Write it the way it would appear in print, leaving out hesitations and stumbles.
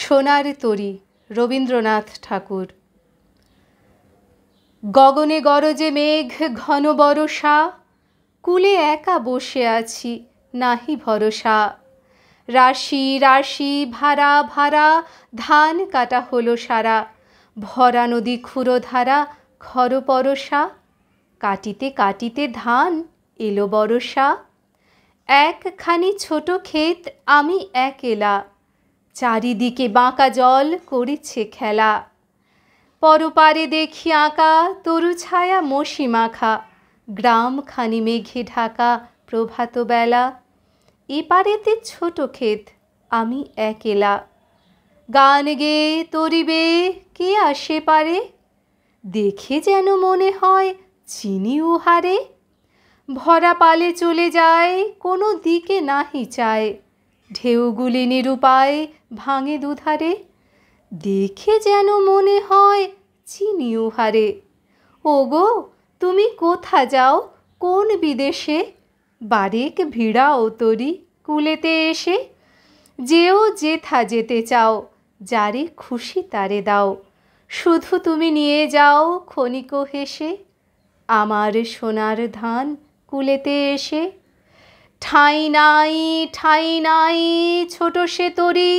সোনার তরী রবীন্দ্রনাথ ঠাকুর। গগনে গরজে মেঘ ঘন বরষা, কূলে একা বসে আছি নাহি ভরসা। রাশি রাশি ভাড়া ভাড়া ধান কাটা হলো সারা, ভরা নদী ক্ষুরধারা খর পরশা। কাটিতে কাটিতে ধান এলো বরষা, একখানি ছোট ক্ষেত আমি একেলা, চারিদিকে বাঁকা জল করিছে খেলা। পরপারে দেখি আঁকা তরু ছায়া মসি মাখা, গ্রামখানি মেঘে ঢাকা প্রভাত বেলা। এপারেতে ছোট ক্ষেত আমি একেলা, গান গেয়ে তরি বেয়ে কে আসে পারে, দেখে যেন মনে হয় চিনি উহারে। ভরা পালে চলে যায় কোনো দিকে নাহি চায়, ঢেউগুলি নিরুপায় ভাঙে দুধারে, দেখে যেন মনে হয় চিনি উহারে। ওগো তুমি কোথা যাও কোন বিদেশে, বারেক ভিড়াও তরি কূলেতে এসে। যেও যেথা যেতে চাও, যারে খুশি তারে দাও, শুধু তুমি নিয়ে যাও ক্ষণিক হেসে, আমার সোনার ধান কূলেতে এসে। ঠাঁই নাই ঠাঁই নাই ছোট সে তরী,